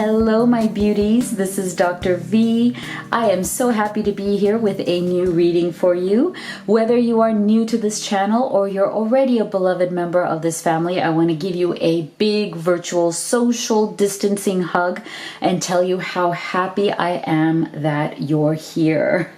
Hello, my beauties. This is Dr. V. I am so happy to be here with a new reading for you. Whether you are new to this channel or you're already a beloved member of this family, I want to give you a big virtual social distancing hug and tell you how happy I am that you're here.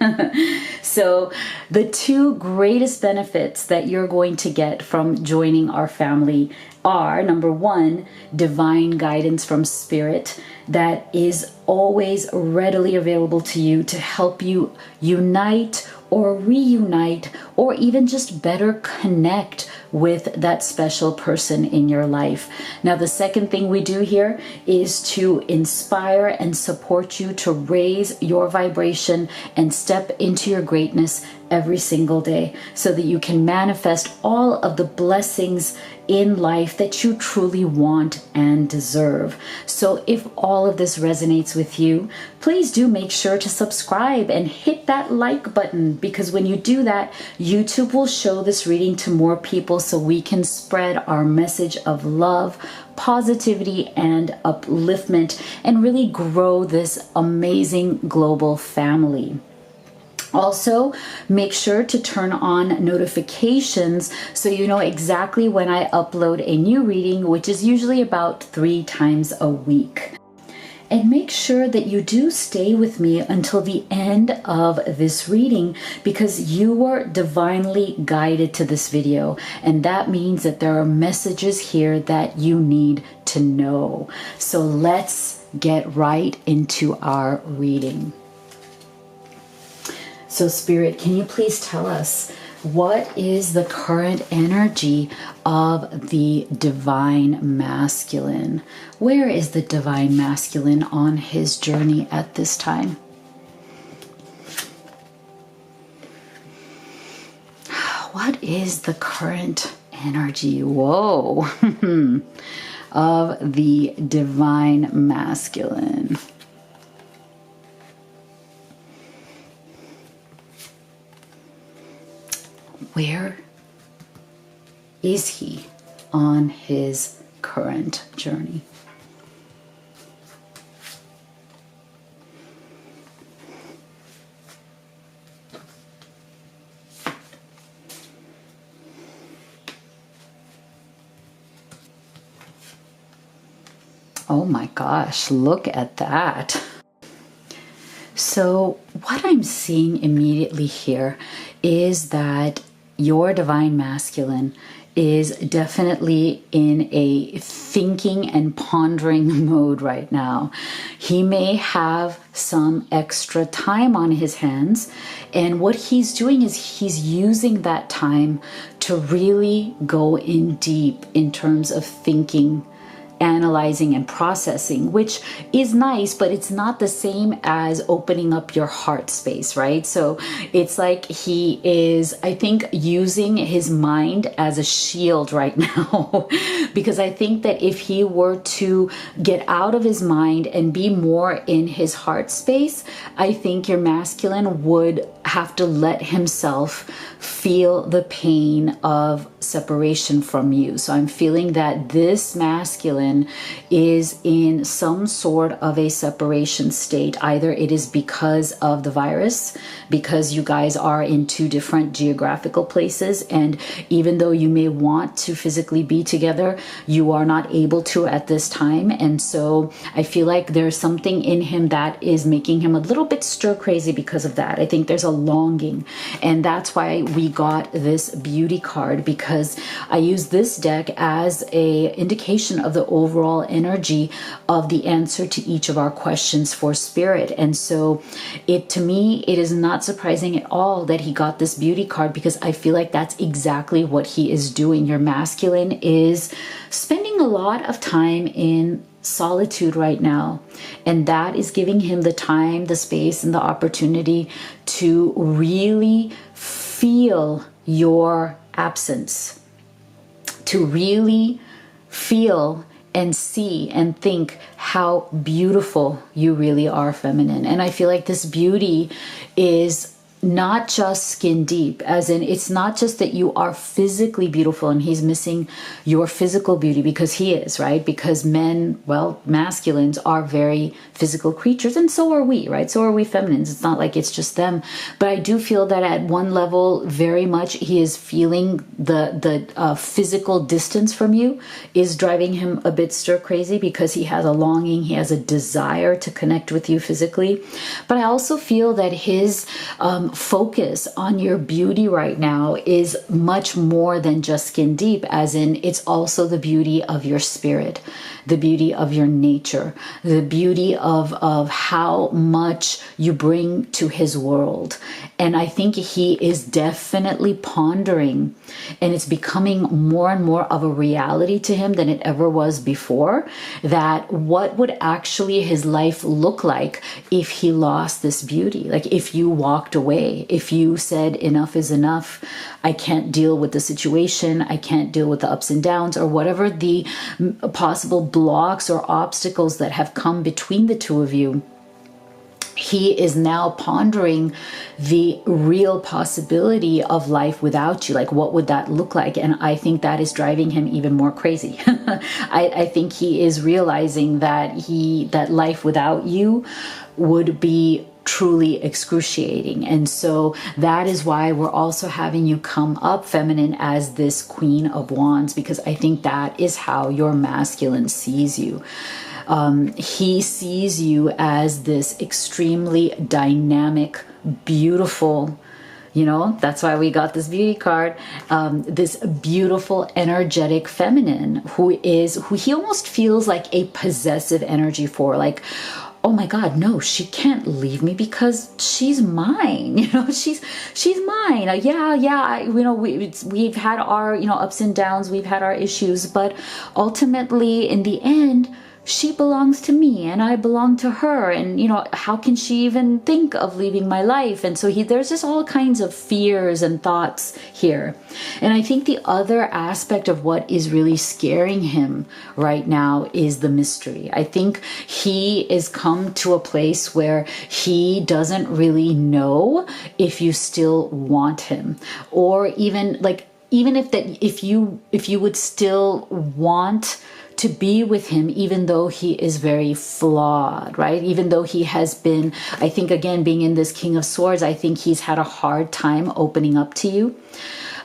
So, the two greatest benefits that you're going to get from joining our family are, number one, divine guidance from Spirit that is always readily available to you to help you unite or reunite or even just better connect with that special person in your life. Now, the second thing we do here is to inspire and support you to raise your vibration and step into your greatness every single day so that you can manifest all of the blessings in life that you truly want and deserve. So if all of this resonates with you, please do make sure to subscribe and hit that like button, because when you do that, YouTube will show this reading to more people so we can spread our message of love, positivity, and upliftment and really grow this amazing global family. Also, make sure to turn on notifications so you know exactly when I upload a new reading, which is usually about 3 times a week. And make sure that you do stay with me until the end of this reading, because you were divinely guided to this video. And that means that there are messages here that you need to know. So let's get right into our reading. So Spirit, can you please tell us what is the current energy of the Divine Masculine? Where is the Divine Masculine on his journey at this time? What is the current energy, whoa, of the Divine Masculine? Where is he on his current journey? Oh my gosh, look at that. So what I'm seeing immediately here is that your Divine Masculine is definitely in a thinking and pondering mode right now. He may have some extra time on his hands, and what he's doing is he's using that time to really go in deep in terms of thinking, analyzing, and processing, which is nice, but it's not the same as opening up your heart space, right? So it's like he is, I think, using his mind as a shield right now, because I think that if he were to get out of his mind and be more in his heart space, I think your masculine would have to let himself feel the pain of separation from you. So I'm feeling that this masculine is in some sort of a separation state. Either it is because of the virus, because you guys are in 2 different geographical places, and even though you may want to physically be together, you are not able to at this time. And so I feel like there's something in him that is making him a little bit stir crazy because of that. I think there's a longing, and that's why we got this beauty card, because I use this deck as a indication of the overall energy of the answer to each of our questions for Spirit. And so to me, it is not surprising at all that he got this beauty card, because I feel like that's exactly what he is doing. Your masculine is spending a lot of time in solitude right now, and that is giving him the time, the space, and the opportunity to really feel your absence, to really feel and see and think how beautiful you really are, feminine. And I feel like this beauty is not just skin deep, as in it's not just that you are physically beautiful and he's missing your physical beauty, because he is, right? Because men, well, masculines are very physical creatures, and so are we, right? So are we feminines. It's not like it's just them. But I do feel that at one level, very much he is feeling the physical distance from you is driving him a bit stir crazy, because he has a longing, he has a desire to connect with you physically. But I also feel that his focus on your beauty right now is much more than just skin deep, as in it's also the beauty of your spirit, the beauty of your nature, the beauty of how much you bring to his world. And I think he is definitely pondering, and it's becoming more and more of a reality to him than it ever was before, that what would actually his life look like if he lost this beauty? Like if you walked away, if you said enough is enough, I can't deal with the situation, I can't deal with the ups and downs, or whatever the possible blocks or obstacles that have come between the two of you. He is now pondering the real possibility of life without you. Like, what would that look like? And I think that is driving him even more crazy. I think he is realizing that life without you would be truly excruciating. And so that is why we're also having you come up feminine as this Queen of Wands, because I think that is how your masculine sees you. He sees you as this extremely dynamic, beautiful, that's why we got this beauty card, this beautiful, energetic feminine who he almost feels like a possessive energy for, like, oh my God, no, she can't leave me because she's mine. She's mine. We've had our, ups and downs, we've had our issues, but ultimately in the end, she belongs to me and I belong to her. And, how can she even think of leaving my life? And so there's just all kinds of fears and thoughts here. And I think the other aspect of what is really scaring him right now is the mystery. I think he is come to a place where he doesn't really know if you still want him, or even if you would still want to be with him, even though he is very flawed, right? Even though he has been, I think, again, being in this King of Swords, I think he's had a hard time opening up to you.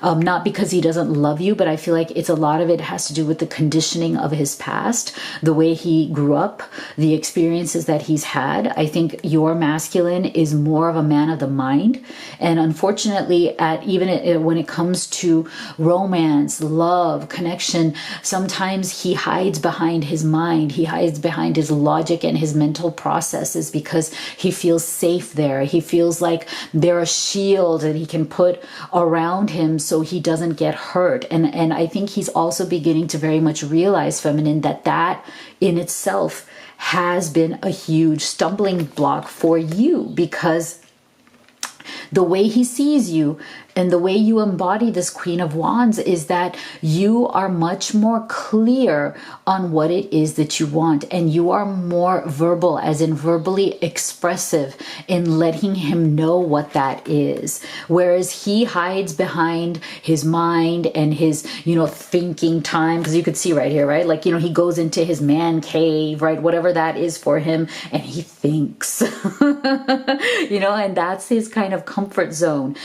Not because he doesn't love you, but I feel like a lot of it has to do with the conditioning of his past, the way he grew up, the experiences that he's had. I think your masculine is more of a man of the mind. And unfortunately, when it comes to romance, love, connection, sometimes he hides behind his mind. He hides behind his logic and his mental processes because he feels safe there. He feels like they're a shield that he can put around him so he doesn't get hurt. And I think he's also beginning to very much realize, feminine, that in itself has been a huge stumbling block for you, because the way he sees you and the way you embody this Queen of Wands is that you are much more clear on what it is that you want, and you are more verbal, as in verbally expressive, in letting him know what that is. Whereas he hides behind his mind and his, thinking time, because you could see right here, right? Like, he goes into his man cave, right? Whatever that is for him, and he thinks, and that's his kind of comfort zone.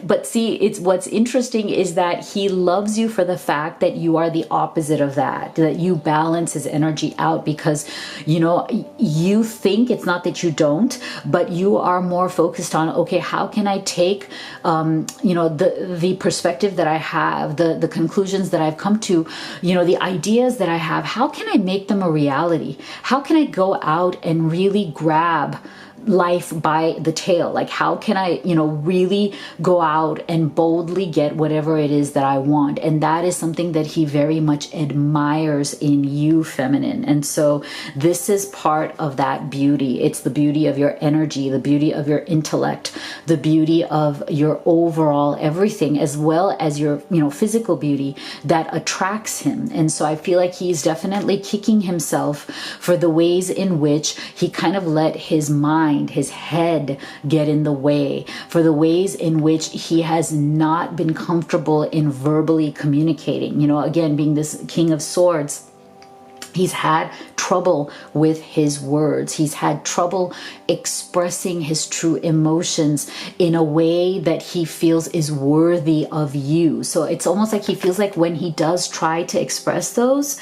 But see, what's interesting is that he loves you for the fact that you are the opposite of that you balance his energy out, because, you think, it's not that you don't, but you are more focused on, okay, how can I take, the perspective that I have, the conclusions that I've come to, the ideas that I have, how can I make them a reality? How can I go out and really grab life by the tail? Like, how can I, really go out and boldly get whatever it is that I want? And that is something that he very much admires in you, feminine. And so this is part of that beauty. It's the beauty of your energy, the beauty of your intellect, the beauty of your overall everything, as well as your, physical beauty that attracts him. And so I feel like he's definitely kicking himself for the ways in which he kind of let his mind mind, his head get in the way, for the ways in which he has not been comfortable in verbally communicating. You know, again, being this King of Swords, he's had trouble with his words. He's had trouble expressing his true emotions in a way that he feels is worthy of you. So it's almost like he feels like when he does try to express those,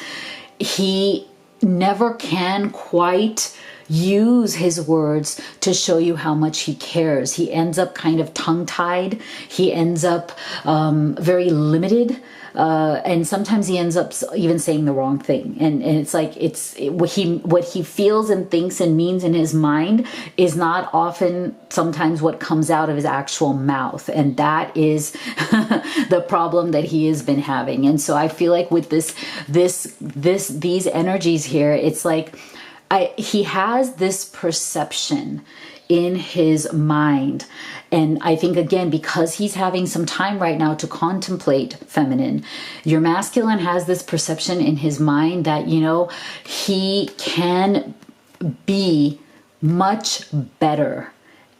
he never can quite use his words to show you how much he cares. He ends up kind of tongue-tied. He ends up very limited. And sometimes he ends up even saying the wrong thing. And it's like, what he feels and thinks and means in his mind is not often sometimes what comes out of his actual mouth. And that is the problem that he has been having. And so I feel like with these energies here, it's like, he has this perception in his mind. And I think, again, because he's having some time right now to contemplate feminine, your masculine has this perception in his mind that, you know, he can be much better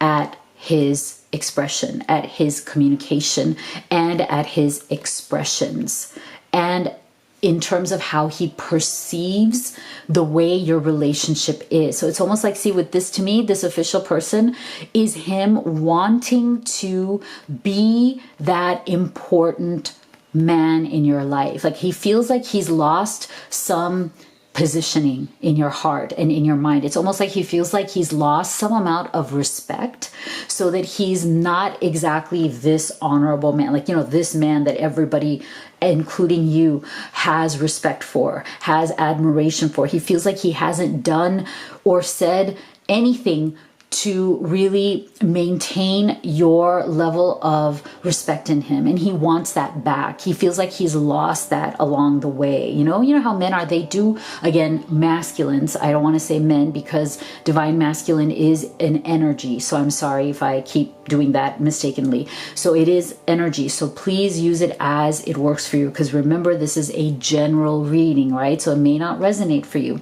at his expression, at his communication, and at his expressions. And in terms of how he perceives the way your relationship is. So it's almost like, see, with this, to me, this official person is him wanting to be that important man in your life. Like he feels like he's lost some positioning in your heart and in your mind. It's almost like he feels like he's lost some amount of respect, so that he's not exactly this honorable man, like, you know, this man that everybody, including you, has respect for, has admiration for. He feels like he hasn't done or said anything to really maintain your level of respect in him. And he wants that back. He feels like he's lost that along the way. You know how men are, they do, again, masculines. I don't want to say men because divine masculine is an energy. So I'm sorry if I keep doing that mistakenly. So it is energy. So please use it as it works for you. Because remember, this is a general reading, right? So it may not resonate for you.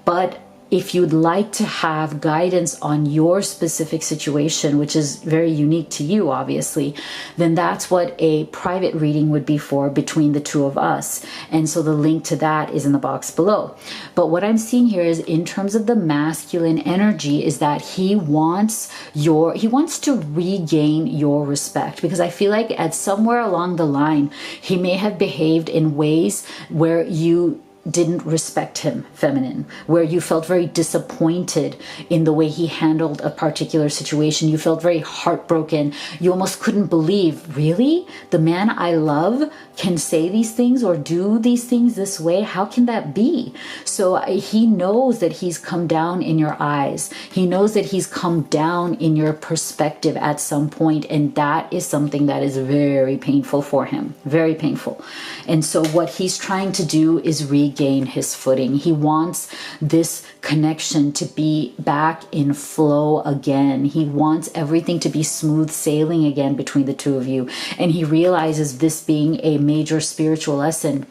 But if you'd like to have guidance on your specific situation, which is very unique to you, obviously, then that's what a private reading would be for between the two of us. And so the link to that is in the box below. But what I'm seeing here is, in terms of the masculine energy, is that he wants to regain your respect, because I feel like at somewhere along the line, he may have behaved in ways where you didn't respect him, feminine, where you felt very disappointed in the way he handled a particular situation. You felt very heartbroken. You almost couldn't believe, really? The man I love can say these things or do these things this way? How can that be? So he knows that he's come down in your eyes. He knows that he's come down in your perspective at some point, and that is something that is very painful for him, very painful. And so what he's trying to do is regain his footing. He wants this connection to be back in flow again. He wants everything to be smooth sailing again between the two of you. And he realizes, this being a major spiritual lesson,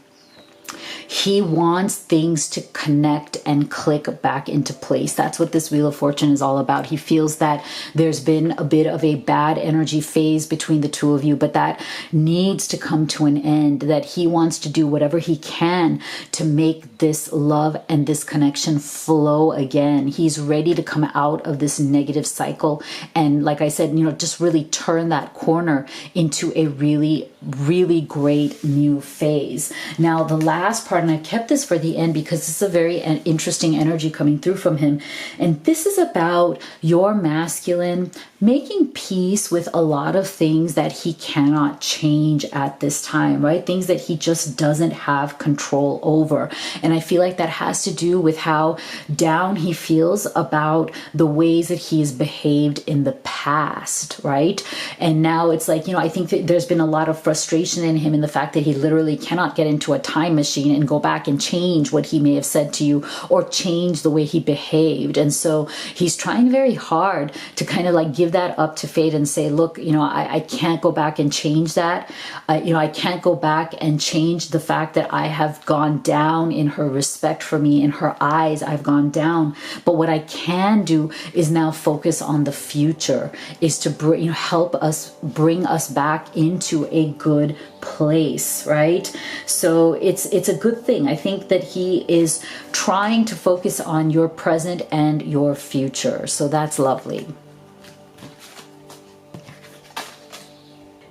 he wants things to connect and click back into place. That's what this Wheel of Fortune is all about. He feels that there's been a bit of a bad energy phase between the two of you, but that needs to come to an end, that he wants to do whatever he can to make this love and this connection flow again. He's ready to come out of this negative cycle. And like I said, just really turn that corner into a really, really great new phase. Now, the last part, and I kept this for the end because this is a very interesting energy coming through from him. And this is about your masculine making peace with a lot of things that he cannot change at this time, right? Things that he just doesn't have control over. And I feel like that has to do with how down he feels about the ways that he has behaved in the past, right? And now it's like, I think that there's been a lot of frustration in him in the fact that he literally cannot get into a time machine and go back and change what he may have said to you or change the way he behaved. And so he's trying very hard to kind of like give give that up to fate and say, look, I can't go back and change that. I can't go back and change the fact that I have gone down in her respect for me. In her eyes, I've gone down. But what I can do is now focus on the future, is to help us bring us back into a good place, right? So it's a good thing. I think that he is trying to focus on your present and your future. So that's lovely.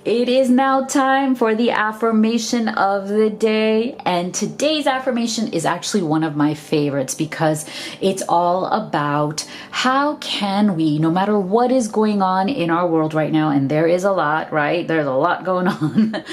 It is now time for the affirmation of the day. And today's affirmation is actually one of my favorites because it's all about how can we, no matter what is going on in our world right now, and there is a lot, right? There's a lot going on.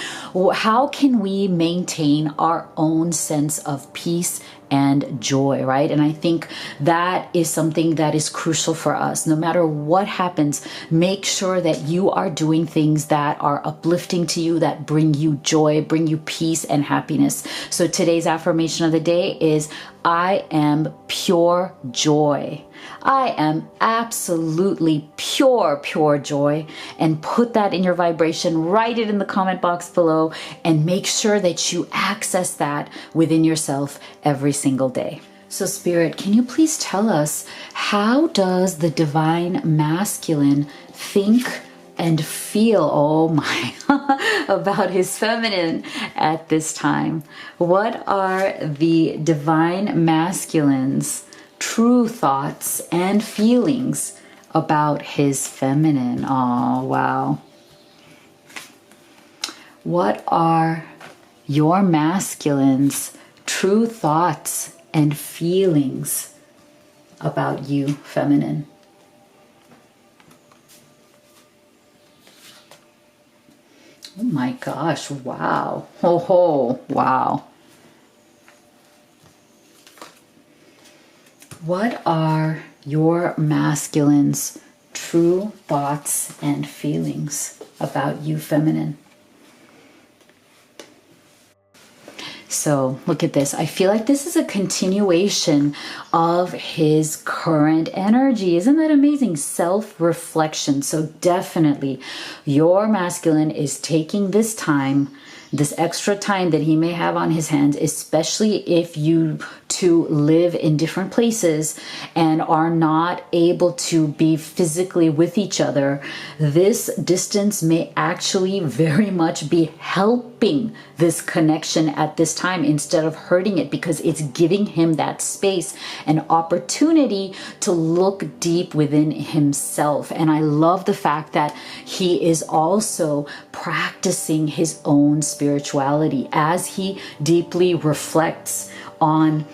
How can we maintain our own sense of peace and joy, right? And I think that is something that is crucial for us. No matter what happens, make sure that you are doing things that are uplifting to you, that bring you joy, bring you peace and happiness. So today's affirmation of the day is, I am pure joy. I am absolutely pure joy. And put that in your vibration, write it in the comment box below, and make sure that you access that within yourself every single day. So Spirit, can you please tell us, how does the divine masculine think and feel, oh my, about his feminine at this time? What are the divine masculine's true thoughts and feelings about his feminine? Oh, wow. What are your masculine's true thoughts and feelings about you, feminine? Oh my gosh, wow. Oh, wow. What are your masculine's true thoughts and feelings about you, feminine? So look at this. I feel like this is a continuation of his current energy. Isn't that amazing? Self-reflection. So definitely your masculine is taking this time, this extra time that he may have on his hands, especially if you two live in different places and are not able to be physically with each other. This distance may actually very much be helping this connection at this time instead of hurting it, because it's giving him that space and opportunity to look deep within himself. And I love the fact that he is also practicing his own spirituality as he deeply reflects on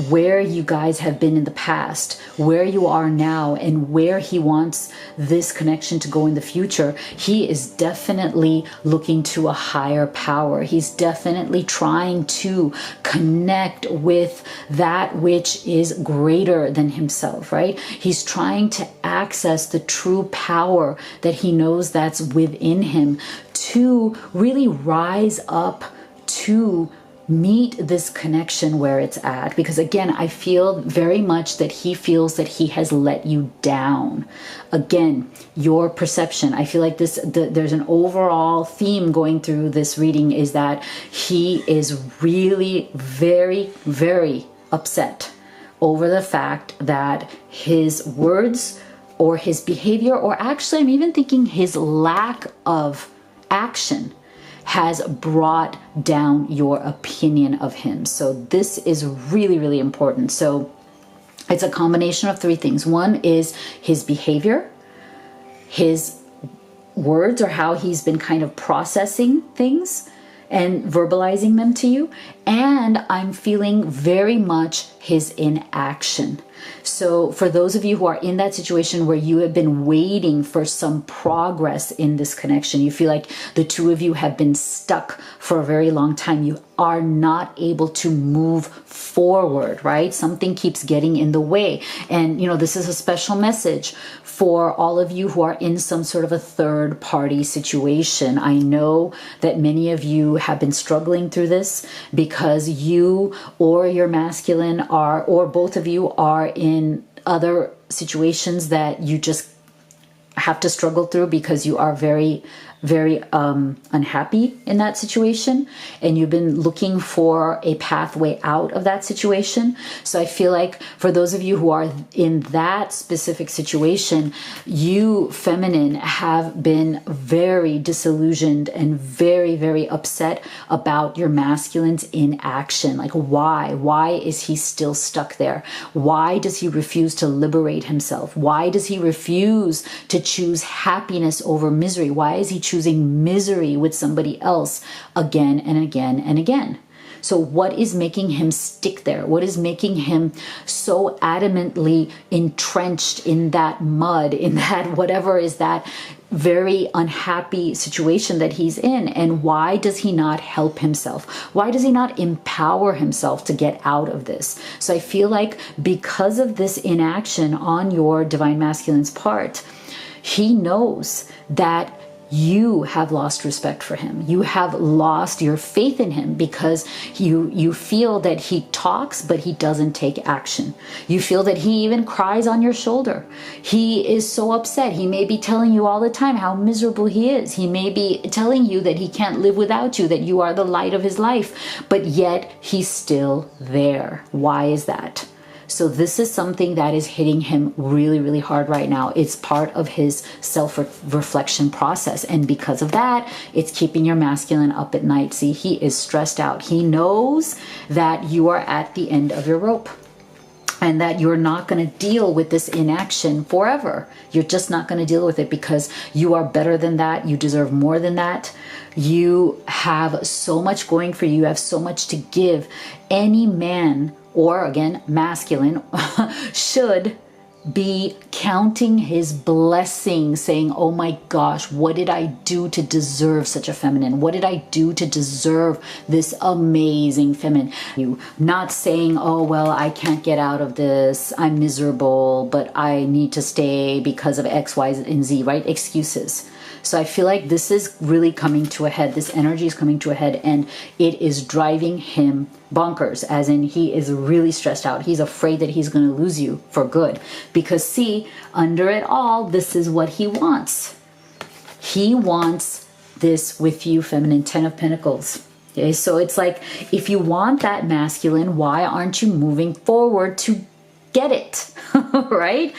where you guys have been in the past, where you are now, and where he wants this connection to go in the future. He is definitely looking to a higher power. He's definitely trying to connect with that which is greater than himself, right? He's trying to access the true power that he knows that's within him to really rise up to meet this connection where it's at. Because again, I feel very much that he feels that he has let you down. Again, your perception. I feel like there's an overall theme going through this reading, is that he is really very, very upset over the fact that his words or his behavior, or actually I'm even thinking his lack of action, has brought down your opinion of him. So this is really, really important. So it's a combination of three things. One is his behavior, his words, or how he's been kind of processing things and verbalizing them to you. And I'm feeling very much his inaction. So for those of you who are in that situation where you have been waiting for some progress in this connection, you feel like the two of you have been stuck for a very long time. You are not able to move forward, right? Something keeps getting in the way. And, you know, this is a special message for all of you who are in some sort of a third party situation. I know that many of you have been struggling through this because you or your masculine or both of you are in other situations that you just have to struggle through because you are very, very unhappy in that situation, and you've been looking for a pathway out of that situation. So I feel like for those of you who are in that specific situation, you feminine have been very disillusioned and very, very upset about your masculine's inaction. Like, why is he still stuck there? Why does he refuse to liberate himself? Why does he refuse to choose happiness over misery? Why is he choosing misery with somebody else again and again and again? So what is making him stick there? What is making him so adamantly entrenched in that mud, in that whatever is that very unhappy situation that he's in? And why does he not help himself? Why does he not empower himself to get out of this? So I feel like because of this inaction on your divine masculine's part, he knows that you have lost respect for him. You have lost your faith in him because you feel that he talks, but he doesn't take action. You feel that he even cries on your shoulder. He is so upset. He may be telling you all the time how miserable he is. He may be telling you that he can't live without you, that you are the light of his life, but yet he's still there. Why is that? So this is something that is hitting him really, really hard right now. It's part of his self-reflection process. And because of that, it's keeping your masculine up at night. See, he is stressed out. He knows that you are at the end of your rope and that you're not going to deal with this inaction forever. You're just not going to deal with it because you are better than that. You deserve more than that. You have so much going for you. You have so much to give. Any man, or again, masculine, should be counting his blessings, saying, oh my gosh, what did I do to deserve such a feminine? What did I do to deserve this amazing feminine? You not saying, oh, well, I can't get out of this. I'm miserable, but I need to stay because of X, Y, and Z, right? Excuses. So I feel like this is really coming to a head. This energy is coming to a head, and it is driving him bonkers, as in he is really stressed out. He's afraid that he's going to lose you for good. Because see, under it all, this is what he wants. He wants this with you, feminine. 10 of Pentacles. Okay, so it's like, if you want that masculine, why aren't you moving forward to get it? Right?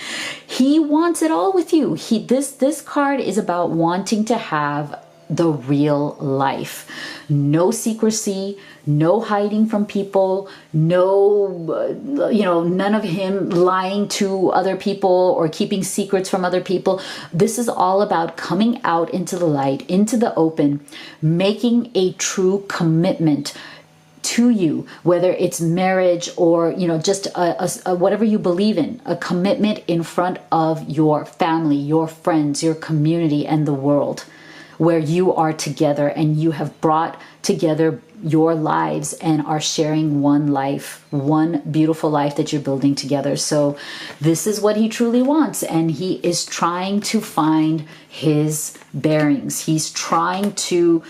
He wants it all with you. This card is about wanting to have the real life. No secrecy, no hiding from people, no, none of him lying to other people or keeping secrets from other people. This is all about coming out into the light, into the open, making a true commitment to you, whether it's marriage or, just a whatever you believe in, a commitment in front of your family, your friends, your community, and the world, where you are together and you have brought together your lives and are sharing one life, one beautiful life that you're building together. So this is what he truly wants, and he is trying to find his bearings. He's trying to,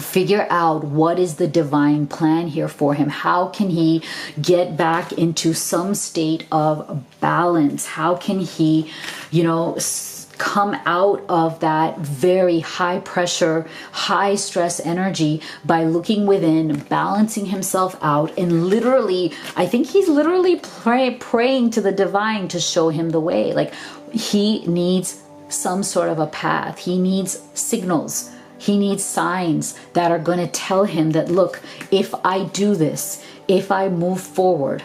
figure out what is the divine plan here for him. How can he get back into some state of balance? How can he, come out of that very high pressure, high stress energy by looking within, balancing himself out, and literally, I think he's literally praying to the divine to show him the way. Like, he needs some sort of a path. He needs signals. He needs signs that are going to tell him that, look, if I do this, if I move forward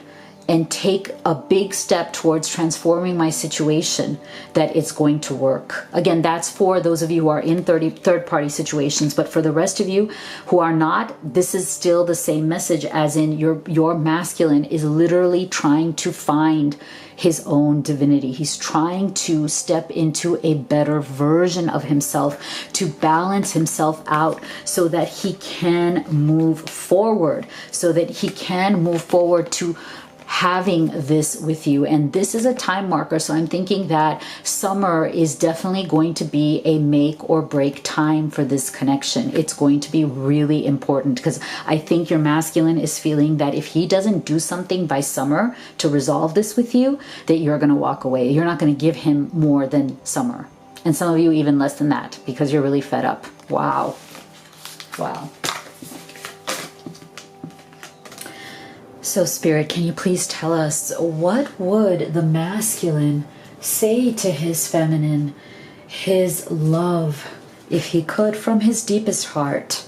and take a big step towards transforming my situation, that it's going to work. Again, that's for those of you who are in third-party situations, but for the rest of you who are not, this is still the same message, as in your masculine is literally trying to find his own divinity. He's trying to step into a better version of himself, to balance himself out so that he can move forward, to having this with you. And this is a time marker. So I'm thinking that summer is definitely going to be a make or break time for this connection. It's going to be really important because I think your masculine is feeling that if he doesn't do something by summer to resolve this with you, that you're going to walk away. You're not going to give him more than summer. And some of you even less than that because you're really fed up. Wow. Wow. So Spirit, can you please tell us, what would the masculine say to his feminine, his love, if he could, from his deepest heart?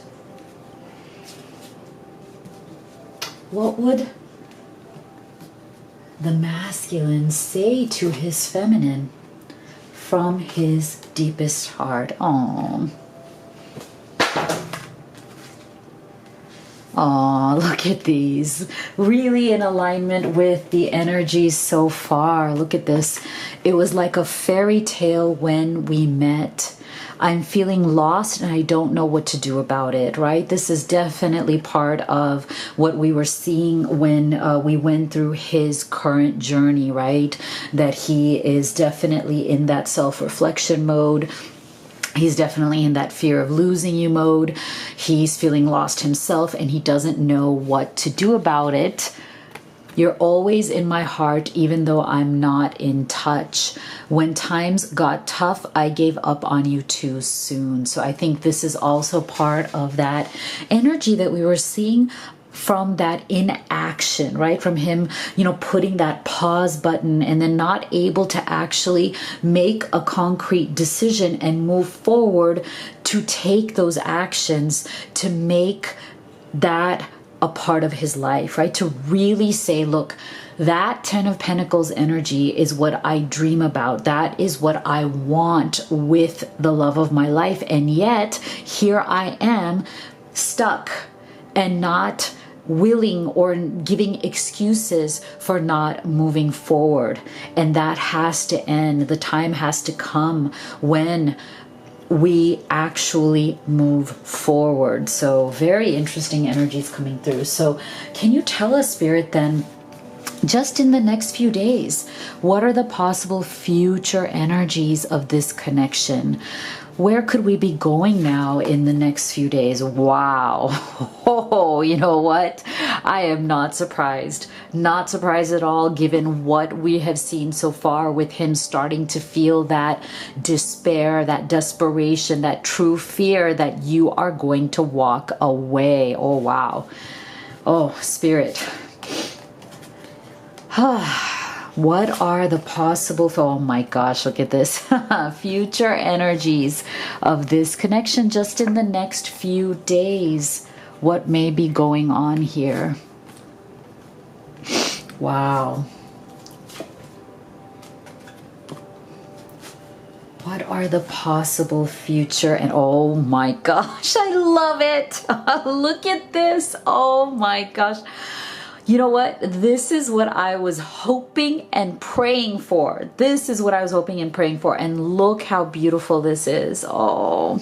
What would the masculine say to his feminine from his deepest heart? Oh, look at these. Really in alignment with the energies so far. Look at this. It was like a fairy tale when we met. I'm feeling lost and I don't know what to do about it, right? This is definitely part of what we were seeing when we went through his current journey, right? That he is definitely in that self-reflection mode. He's definitely in that fear of losing you mode. He's feeling lost himself and he doesn't know what to do about it. You're always in my heart, even though I'm not in touch. When times got tough, I gave up on you too soon. So I think this is also part of that energy that we were seeing from that inaction, right? From him, putting that pause button and then not able to actually make a concrete decision and move forward to take those actions to make that a part of his life, right? To really say, look, that 10 of Pentacles energy is what I dream about. That is what I want with the love of my life. And yet here I am stuck and not willing or giving excuses for not moving forward. And that has to end. The time has to come when we actually move forward. So very interesting energies coming through. So can you tell us, Spirit, then, just in the next few days, what are the possible future energies of this connection? Where could we be going now in the next few days? Wow. Oh, you know what? I am not surprised. Not surprised at all, given what we have seen so far with him starting to feel that despair, that desperation, that true fear that you are going to walk away. Oh, wow. Oh, Spirit. What are the possible, oh my gosh, look at this, future energies of this connection just in the next few days? What may be going on here? Wow. What are the possible future? And oh my gosh, I love it. Look at this. Oh my gosh. You know what? This is what I was hoping and praying for. This is what I was hoping and praying for. And look how beautiful this is. Oh,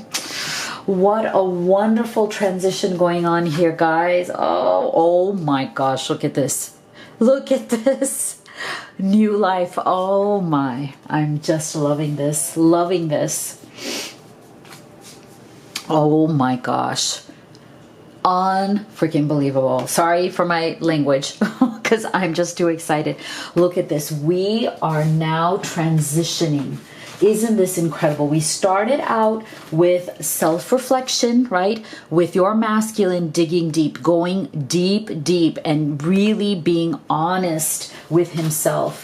what a wonderful transition going on here, guys. Oh my gosh. Look at this. Look at this. New life. Oh my. I'm just loving this. Loving this. Oh my gosh. Unfreaking believable. Sorry for my language because I'm just too excited. Look at this. We are now transitioning. Isn't this incredible? We started out with self-reflection, right? With your masculine digging deep, going deep, deep, and really being honest with himself,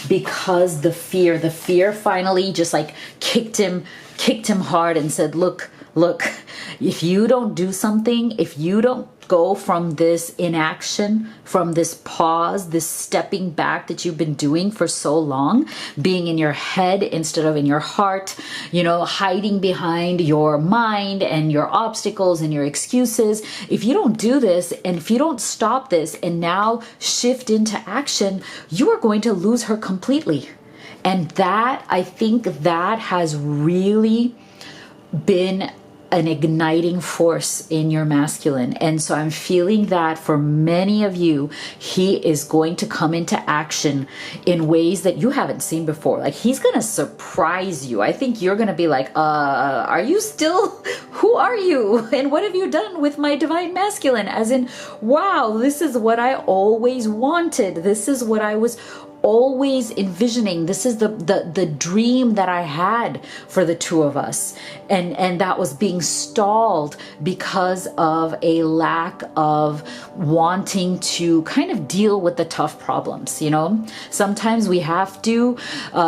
because the fear finally just like kicked him hard and said, look, if you don't do something, if you don't go from this inaction, from this pause, this stepping back that you've been doing for so long, being in your head instead of in your heart, hiding behind your mind and your obstacles and your excuses. If you don't do this and if you don't stop this and now shift into action, you are going to lose her completely. And that, I think that has really been an igniting force in your masculine. And so I'm feeling that for many of you, he is going to come into action in ways that you haven't seen before. Like he's going to surprise you. I think you're going to be like, are you still, who are you? And what have you done with my divine masculine? As in, wow, this is what I always wanted. This is what I was always envisioning. This is the dream that I had for the two of us, and that was being stalled because of a lack of wanting to kind of deal with the tough problems. You know, sometimes we have to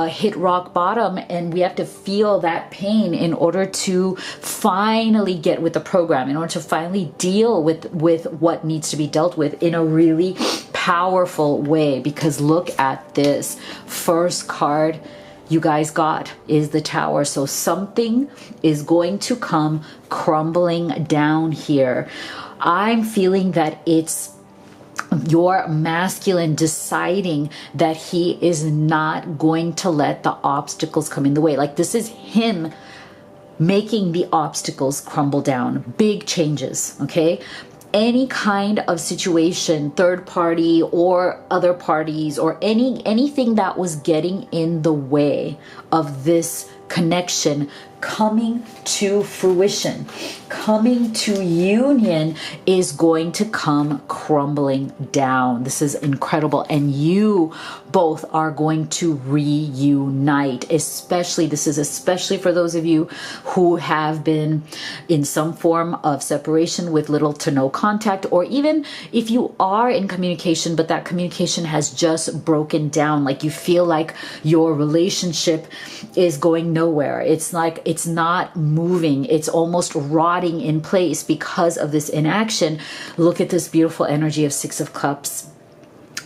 hit rock bottom, and we have to feel that pain in order to finally get with the program, in order to finally deal with what needs to be dealt with in a really powerful way. Because look at this first card you guys got is the Tower. So something is going to come crumbling down here. I'm feeling that it's your masculine deciding that he is not going to let the obstacles come in the way. Like this is him making the obstacles crumble down. Big changes, okay? Any kind of situation, third party or other parties, or anything that was getting in the way of this connection coming to fruition, coming to union, is going to come crumbling down. This is incredible. And you both are going to reunite. This is especially for those of you who have been in some form of separation with little to no contact, or even if you are in communication, but that communication has just broken down. Like you feel like your relationship is going nowhere. It's like it's not moving. It's almost rotting in place because of this inaction. Look at this beautiful energy of Six of Cups.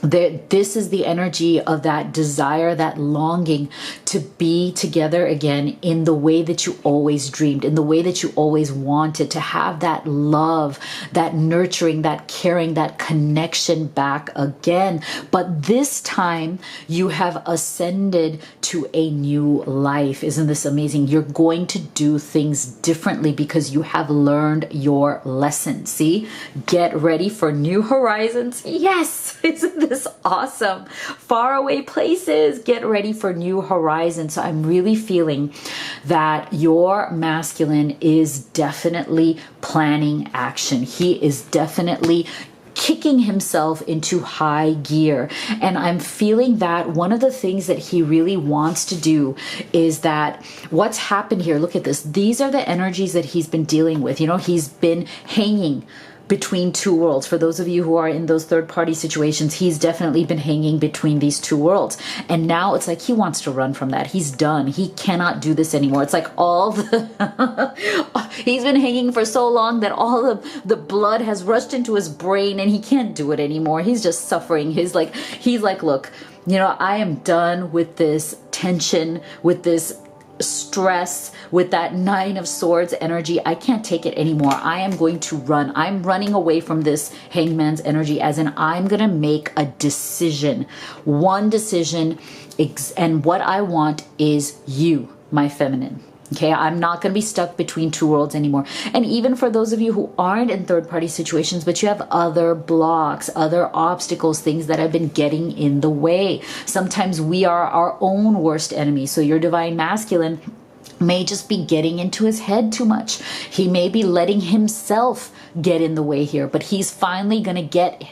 This is the energy of that desire, that longing to be together again in the way that you always dreamed, in the way that you always wanted, to have that love, that nurturing, that caring, that connection back again. But this time you have ascended to a new life. Isn't this amazing? You're going to do things differently because you have learned your lesson. See, get ready for new horizons. Yes, isn't this awesome? Faraway places, get ready for new horizons. So I'm really feeling that your masculine is definitely planning action. He is definitely kicking himself into high gear. And I'm feeling that one of the things that he really wants to do is that what's happened here, look at this. These are the energies that he's been dealing with. You know, he's been hanging between two worlds. For those of you who are in those third-party situations, he's definitely been hanging between these two worlds. And now it's like he wants to run from that. He's done. He cannot do this anymore. It's like all the... he's been hanging for so long that all of the blood has rushed into his brain and he can't do it anymore. He's just suffering. He's like, look, you know, I am done with this tension, with this stress, with that Nine of Swords energy. I can't take it anymore. I am going to run. I'm running away from this Hangman's energy, as in I'm going to make a decision. One decision, and what I want is you, my feminine. Okay, I'm not going to be stuck between two worlds anymore. And even for those of you who aren't in third-party situations, but you have other blocks, other obstacles, things that have been getting in the way. Sometimes we are our own worst enemy. So your divine masculine may just be getting into his head too much. He may be letting himself get in the way here, but he's finally going to get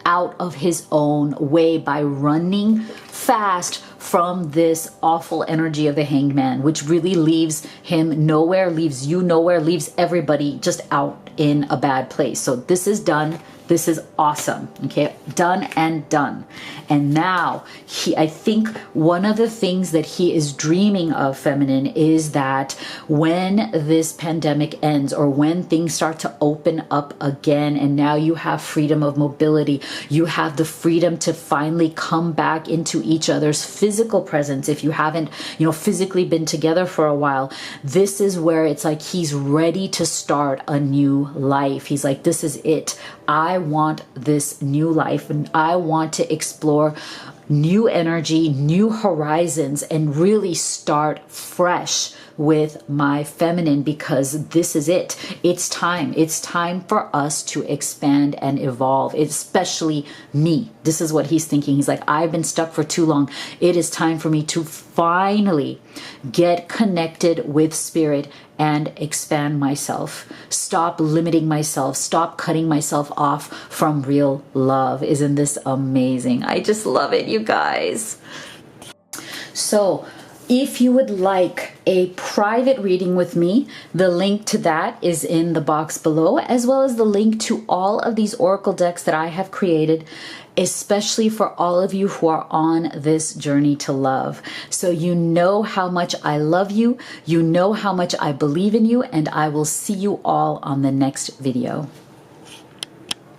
out of his own way by running fast from this awful energy of the Hanged Man, which really leaves him nowhere, leaves you nowhere, leaves everybody just out in a bad place. So this is done. This is awesome. Okay, done and done. And now I think one of the things that he is dreaming of, feminine, is that when this pandemic ends, or when things start to open up again, and now you have freedom of mobility, you have the freedom to finally come back into each other's physical presence. If you haven't, you know, physically been together for a while, this is where it's like he's ready to start a new life. He's like, this is it. I want this new life, and I want to explore new energy, new horizons, and really start fresh with my feminine, because this is it. It's time. It's time for us to expand and evolve, especially me. This is what he's thinking. He's like, I've been stuck for too long. It is time for me to finally get connected with spirit and expand myself. Stop limiting myself. Stop cutting myself off from real love. Isn't this amazing? I just love it, you guys. So if you would like a private reading with me, the link to that is in the box below, as well as the link to all of these oracle decks that I have created, especially for all of you who are on this journey to love. So you know how much I love you, you know how much I believe in you, and I will see you all on the next video.